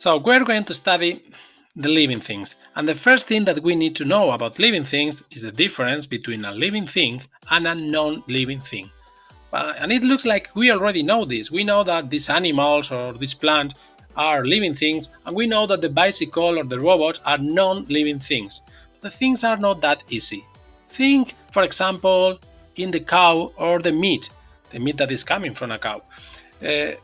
So we're going to study the living things. And the first thing that we need to know about living things is the difference between a living thing and a non-living thing. And it looks like we already know this. We know that these animals or this plant are living things, and we know that the bicycle or the robot are non-living things. The things are not that easy. Think, for example, in the cow or the meat that is coming from a cow. Uh,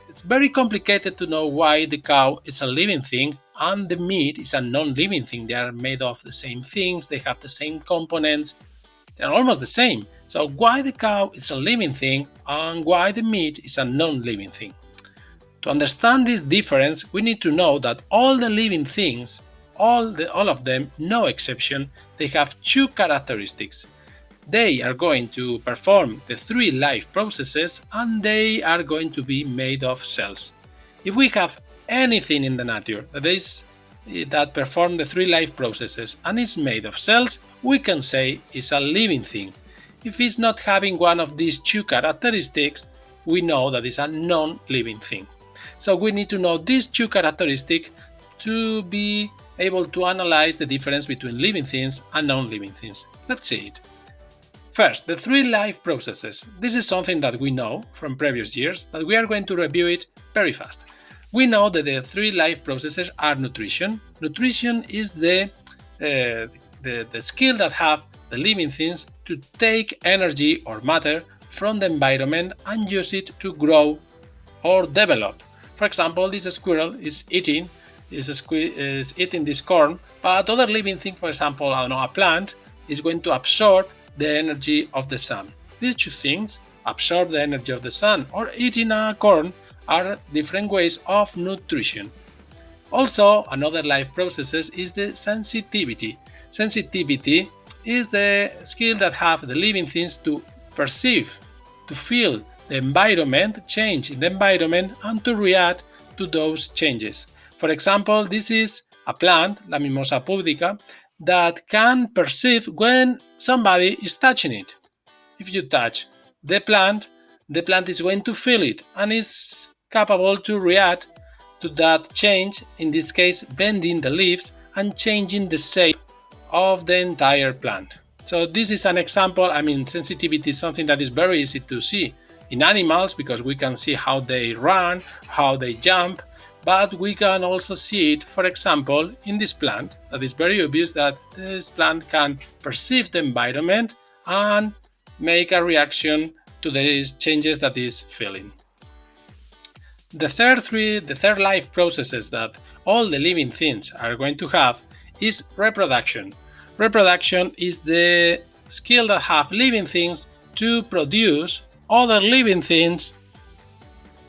it's very complicated to know why the cow is a living thing and the meat is a non-living thing. They are made of the same things, they have the same components, they're almost the same. So why the cow is a living thing and why the meat is a non-living thing? To understand this difference, we need to know that all the living things, all of them, no exception, they have two characteristics. They are going to perform the three life processes and they are going to be made of cells. If we have anything in the nature that perform the three life processes and is made of cells, we can say it's a living thing. If it's not having one of these two characteristics, we know that it's a non-living thing. So we need to know these two characteristics to be able to analyze the difference between living things and non-living things. Let's see it. First, the three life processes. This is something that we know from previous years, but we are going to review it very fast. We know that the three life processes are nutrition. Nutrition is the skill that have the living things to take energy or matter from the environment and use it to grow or develop. For example, this squirrel is eating this corn, but other living thing, for example, I don't know, a plant, is going to absorb the energy of the sun. These two things, absorb the energy of the sun or eating a corn, are different ways of nutrition. Also, another life processes is the sensitivity. Sensitivity is the skill that have the living things to perceive, to feel the environment, change in the environment, and to react to those changes. For example, this is a plant, La Mimosa pudica, that can perceive when somebody is touching it. If you touch the plant is going to feel it and is capable to react to that change, in this case bending the leaves and changing the shape of the entire plant. So this is an example. I mean, sensitivity is something that is very easy to see in animals because we can see how they run, how they jump, but we can also see it, for example, in this plant. That is very obvious that this plant can perceive the environment and make a reaction to the changes that is feeling. The third life processes that all the living things are going to have is reproduction. Reproduction is the skill that have living things to produce other living things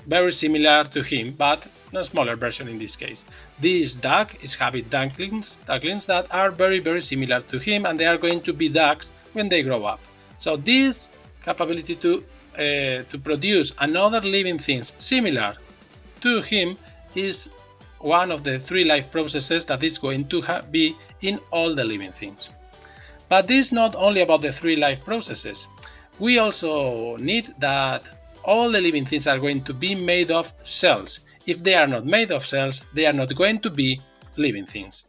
very similar to him, but a smaller version in this case. This duck is having ducklings that are very, very similar to him, and they are going to be ducks when they grow up. So this capability to produce another living things similar to him is one of the three life processes that is going to be in all the living things. But this is not only about the three life processes. We also need that all the living things are going to be made of cells. If they are not made of cells, they are not going to be living things.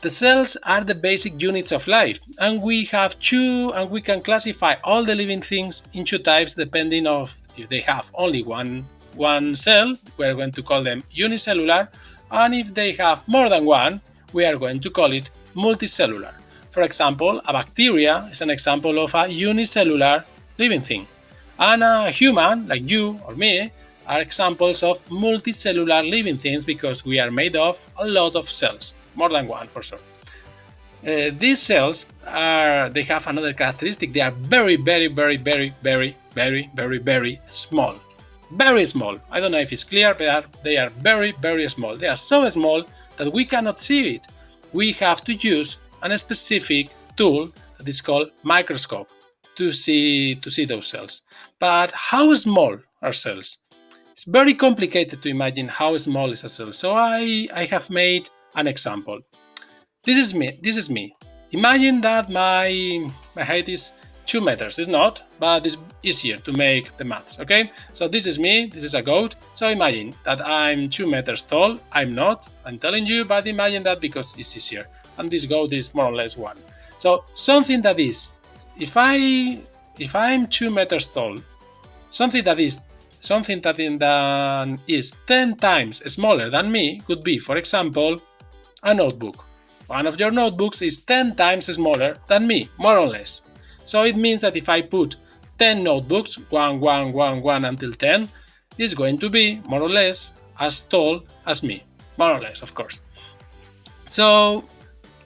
The cells are the basic units of life, and we have two, and we can classify all the living things in two types depending on if they have only one cell, we are going to call them unicellular, and if they have more than one, we are going to call it multicellular. For example, a bacteria is an example of a unicellular living thing, and a human, like you or me, are examples of multicellular living things because we are made of a lot of cells, more than one for sure. These cells they have another characteristic. They are very, very, very, very, very, very, very, very small. Very small. I don't know if it's clear, but they are very, very small. They are so small that we cannot see it. We have to use a specific tool that is called microscope to see those cells. But how small are cells? It's very complicated to imagine how small is a cell. So I have made an example. This is me. Imagine that my height is 2 meters. It's not, but it's easier to make the maths, okay? So this is me, this is a goat. So imagine that I'm 2 meters tall. I'm not, I'm telling you, but imagine that because it's easier. And this goat is more or less 1. So something that is, if I'm 2 meters tall, something that is 10 times smaller than me could be, for example, a notebook. One of your notebooks is 10 times smaller than me, more or less. So it means that if I put 10 notebooks, 1, 1, 1, 1 until 10, it's going to be more or less as tall as me. More or less, of course. So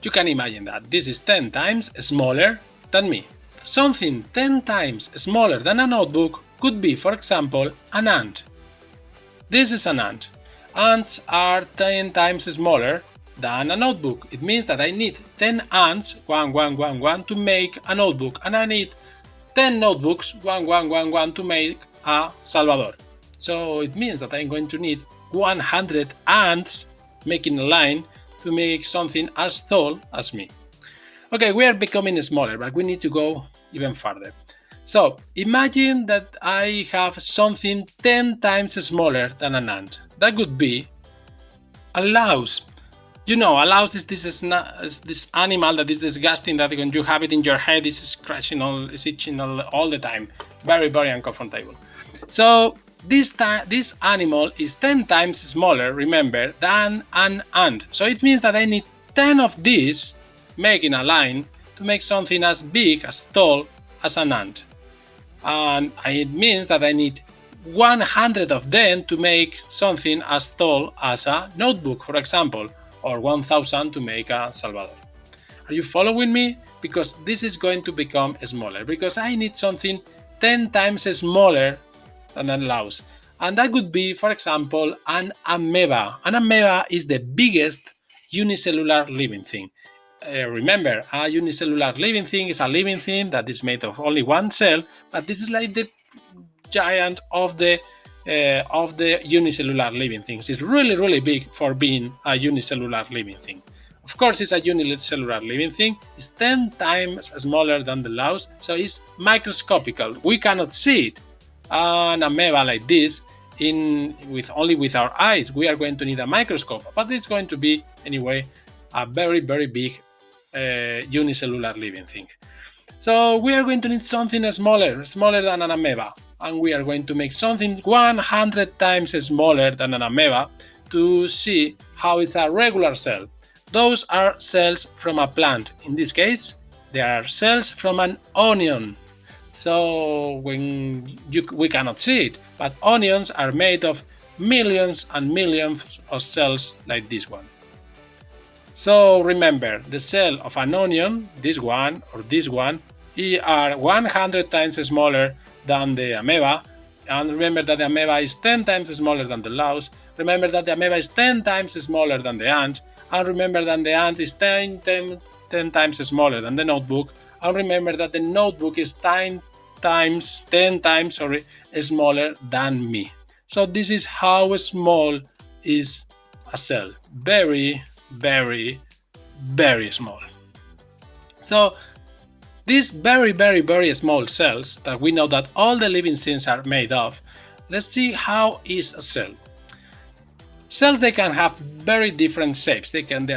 you can imagine that this is 10 times smaller than me. Something 10 times smaller than a notebook could be, for example, an ant. This is an ant. Ants are 10 times smaller than a notebook. It means that I need 10 ants, 1, 1, 1, 1, to make a notebook, and I need 10 notebooks, 1, 1, 1, 1, to make a Salvador. So it means that I'm going to need 100 ants making a line to make something as tall as me. Okay, we are becoming smaller, but we need to go even further. So imagine that I have something 10 times smaller than an ant. That could be a louse. You know, a louse is this animal that is disgusting, that when you have it in your head, it's scratching, it's itching all the time. Very, very uncomfortable. So this animal is 10 times smaller, remember, than an ant. So it means that I need 10 of these making a line to make something as big, as tall as an ant. And it means that I need 100 of them to make something as tall as a notebook, for example, or 1000 to make a Salvador. Are you following me? Because this is going to become smaller, because I need something 10 times smaller than a louse. And that could be, for example, an amoeba. An amoeba is the biggest unicellular living thing. Remember, a unicellular living thing is a living thing that is made of only one cell, but this is like the giant of the unicellular living things. It's really, really big for being a unicellular living thing. Of course, it's a unicellular living thing. It's 10 times smaller than the louse, so it's microscopical. We cannot see it. An amoeba like this, only with our eyes, we are going to need a microscope, but it's going to be anyway a very, very big unicellular living thing. So we are going to need something smaller than an amoeba, and we are going to make something 100 times smaller than an amoeba to see how it's a regular cell. Those are cells from a plant. In this case, they are cells from an onion. So we cannot see it, but onions are made of millions and millions of cells like this one. So remember, the cell of an onion, this one or this one, are 100 times smaller than the amoeba. And remember that the amoeba is 10 times smaller than the louse. Remember that the amoeba is 10 times smaller than the ant. And remember that the ant is 10 times smaller than the notebook. And remember that the notebook is 10 times smaller than me. So this is how small is a cell. Very, very, very small. So these very, very, very small cells that we know that all the living things are made of, let's see how is a cell. Cells, they can have very different shapes. They can be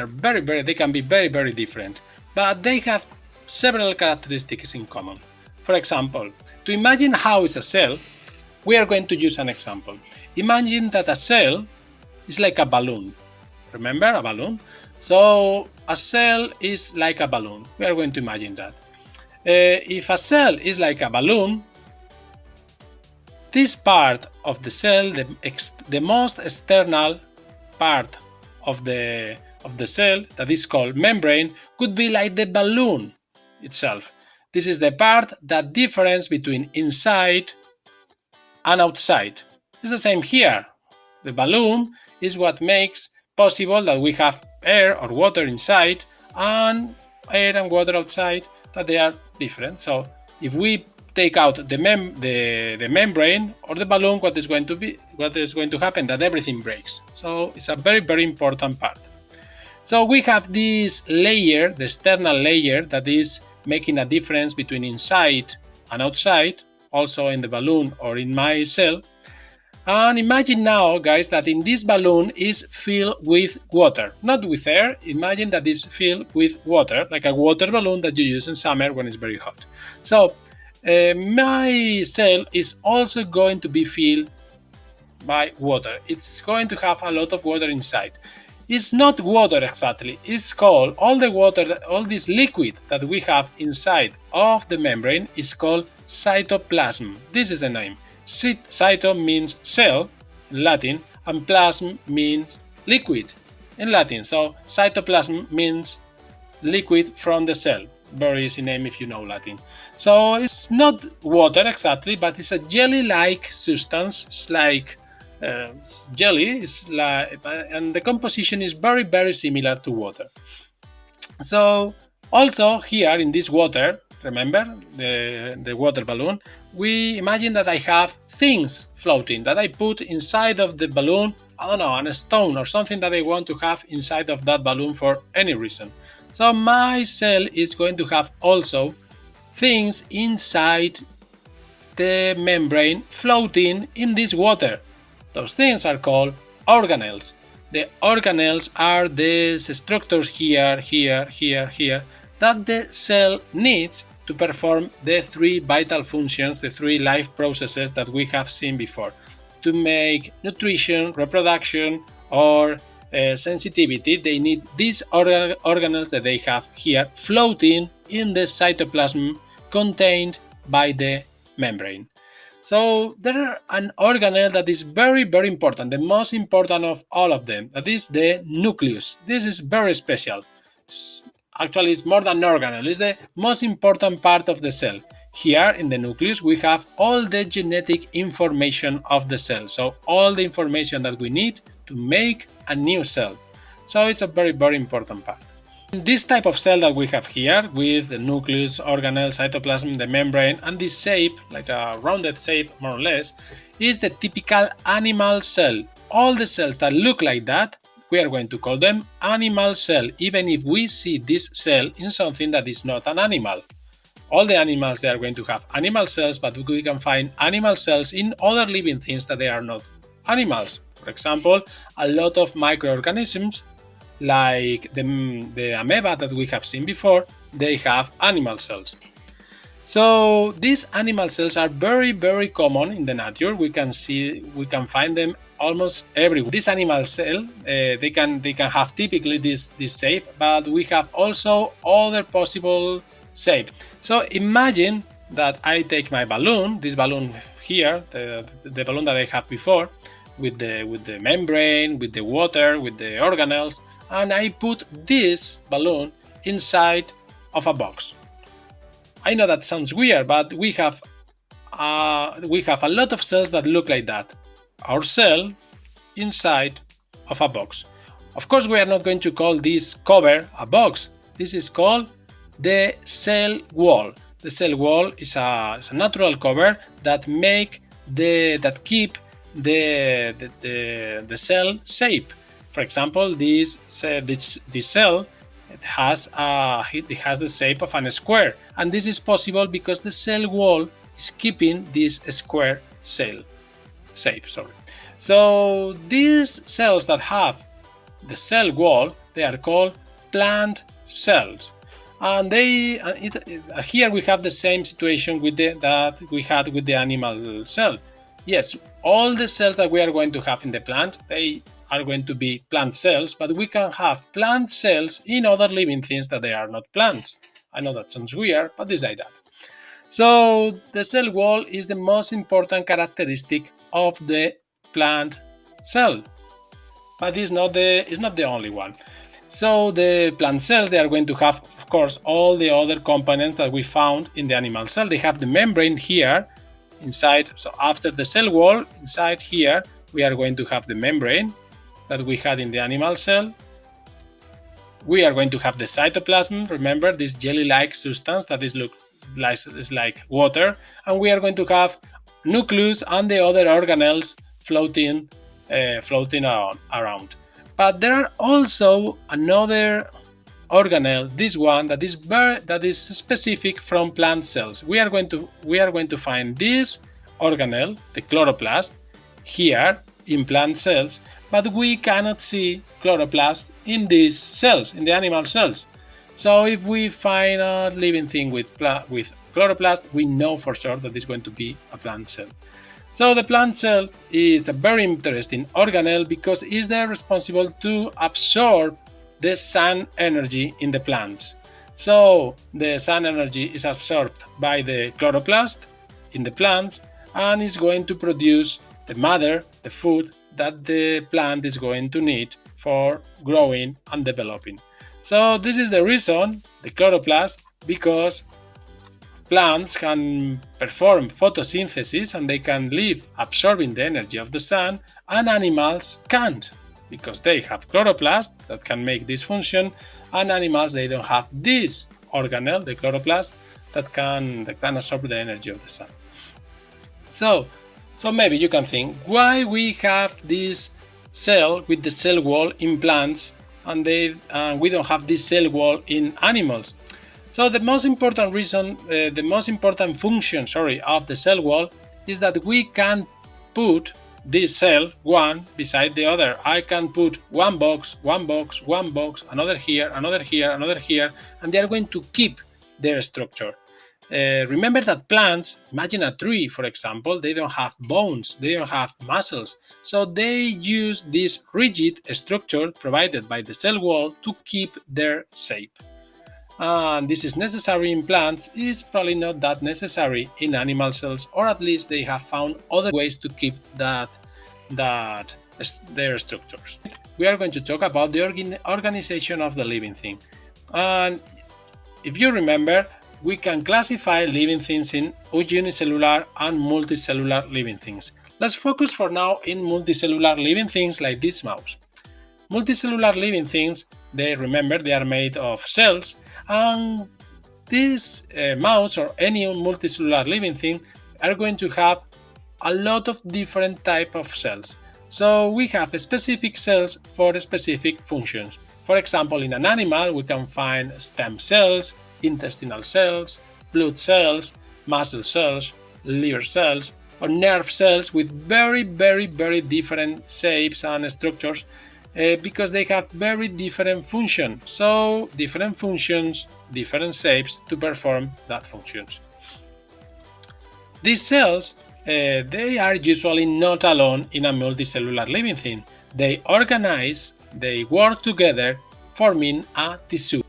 very, very different, but they have several characteristics in common. For example, to imagine how is a cell, we are going to use an example. Imagine that a cell is like a balloon. Remember a balloon? So a cell is like a balloon. We are going to imagine that. If a cell is like a balloon, this part of the cell, the most external part of the cell, that is called membrane, could be like the balloon itself. This is the part that difference between inside and outside. It's the same here. The balloon is what makes possible that we have air or water inside and air and water outside, that they are different. So if we take out the membrane or the balloon, what is going to happen? That everything breaks. So it's a very, very important part. So we have this layer, the external layer, that is making a difference between inside and outside, also in the balloon or in my cell. And imagine now, guys, that in this balloon is filled with water, not with air. Imagine that it's filled with water, like a water balloon that you use in summer when it's very hot. So my cell is also going to be filled by water. It's going to have a lot of water inside. It's not water exactly. It's called, all the water, all this liquid that we have inside of the membrane is called cytoplasm. This is the name. Cyto means cell in Latin, and plasm means liquid in Latin. So cytoplasm means liquid from the cell. Very easy name if you know Latin. So it's not water exactly, but it's a jelly-like substance. It's like jelly, is like, and the composition is very similar to water. So also here in this water, remember the water balloon, we imagine that I have things floating that I put inside of the balloon. I don't know, on a stone or something that I want to have inside of that balloon for any reason. So my cell is going to have also things inside the membrane floating in this water. Those things are called organelles. The organelles are these structures here, that the cell needs to perform the three vital functions, the three life processes that we have seen before, to make nutrition, reproduction, or sensitivity. They need these organelles that they have here floating in the cytoplasm contained by the membrane. So there are an organelle that is very important, the most important of all of them, that is the nucleus. This is very special. Actually, it's more than organelle, it's the most important part of the cell. Here in the nucleus we have all the genetic information of the cell, so all the information that we need to make a new cell. So it's a very important part. This type of cell that we have here, with the nucleus, organelle, cytoplasm, the membrane, and this shape, like a rounded shape more or less, is the typical animal cell. All the cells that look like that, we are going to call them animal cell, even if we see this cell in something that is not an animal. All the animals, they are going to have animal cells, but we can find animal cells in other living things that they are not animals. For example, a lot of microorganisms, like the amoeba that we have seen before, they have animal cells. So these animal cells are very common in the nature. We can find them almost everywhere. This animal cell, they can have typically this shape, but we have also other possible shape. So imagine that I take my balloon, this balloon here, the balloon that I have before, with the membrane, with the water, with the organelles, and I put this balloon inside of a box. I know that sounds weird, but we have a lot of cells that look like that. Our cell inside of a box. Of course, we are not going to call this cover a box. This is called the cell wall. The cell wall is a natural cover that keep the cell shape. For example, this cell has the shape of a square, and this is possible because the cell wall is keeping this square shape. So these cells that have the cell wall, they are called plant cells, and here we have the same situation that we had with the animal cell. Yes, all the cells that we are going to have in the plant, they are going to be plant cells, but we can have plant cells in other living things that they are not plants. I know that sounds weird, but it's like that. So the cell wall is the most important characteristic of the plant cell, but it's not the only one. So the plant cells, they are going to have, of course, all the other components that we found in the animal cell. They have the membrane here inside. So after the cell wall, inside here, we are going to have the membrane that we had in the animal cell. We are going to have the cytoplasm, remember this jelly-like substance that is like water, and we are going to have nucleus and the other organelles floating around. But there are also another organelle, this one that is specific from plant cells. We are going to find this organelle, the chloroplast, here in plant cells, but we cannot see chloroplast in these cells, in the animal cells. So if we find a living thing with chloroplast, we know for sure that it's going to be a plant cell. So the plant cell is a very interesting organelle because it's there responsible to absorb the sun energy in the plants. So the sun energy is absorbed by the chloroplast in the plants and is going to produce the matter, the food that the plant is going to need for growing and developing. So this is the reason, the chloroplast, because plants can perform photosynthesis and they can live absorbing the energy of the sun, and animals can't because they have chloroplast that can make this function, and animals they don't have this organelle, the chloroplast, that can absorb the energy of the sun. So maybe you can think why we have this cell with the cell wall in plants and we don't have this cell wall in animals. So the most important reason, the most important function, of the cell wall is that we can put this cell one beside the other. I can put one box, another here, another here, another here, and they are going to keep their structure. Remember that plants, imagine a tree for example, they don't have bones, they don't have muscles, so they use this rigid structure provided by the cell wall to keep their shape. And this is necessary in plants, is probably not that necessary in animal cells, or at least they have found other ways to keep their structures. We are going to talk about the organization of the living thing. And if you remember, we can classify living things in unicellular and multicellular living things. Let's focus for now in multicellular living things like this mouse. Multicellular living things, they are made of cells, and this mouse or any multicellular living thing are going to have a lot of different type of cells. So we have specific cells for specific functions. For example, in an animal we can find stem cells, intestinal cells, blood cells, muscle cells, liver cells, or nerve cells with very different shapes and structures because they have very different functions. So different functions, different shapes to perform that functions. These cells, they are usually not alone in a multicellular living thing. They organize, they work together, forming a tissue.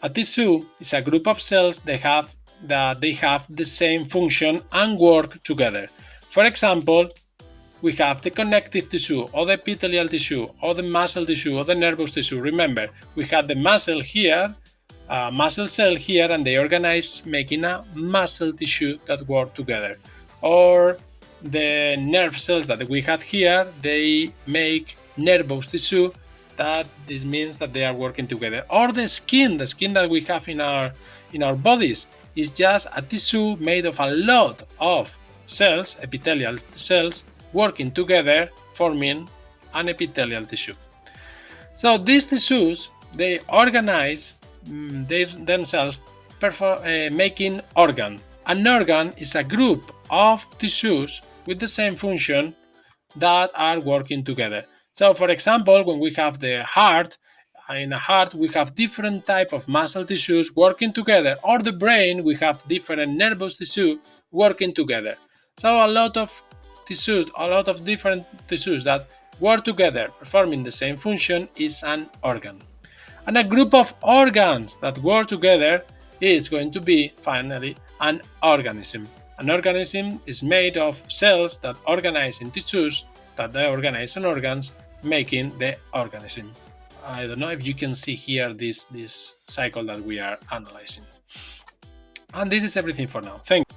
A tissue is a group of cells that have the same function and work together. For example, we have the connective tissue, or the epithelial tissue, or the muscle tissue, or the nervous tissue. Remember, we have the muscle here, a muscle cell here, and they organize making a muscle tissue that work together. Or the nerve cells that we had here, they make nervous tissue. That this means that they are working together. Or the skin that we have in our bodies is just a tissue made of a lot of cells, epithelial cells, working together, forming an epithelial tissue. So these tissues, they organize themselves, making organ. An organ is a group of tissues with the same function that are working together. So for example, when we have the heart, in a heart we have different type of muscle tissues working together, or the brain we have different nervous tissue working together. So a lot of different tissues that work together performing the same function is an organ. And a group of organs that work together is going to be finally an organism. An organism is made of cells that organize in tissues that they organize in organs, making the organism. I don't know if you can see here this cycle that we are analyzing. And this is everything for now. Thank you.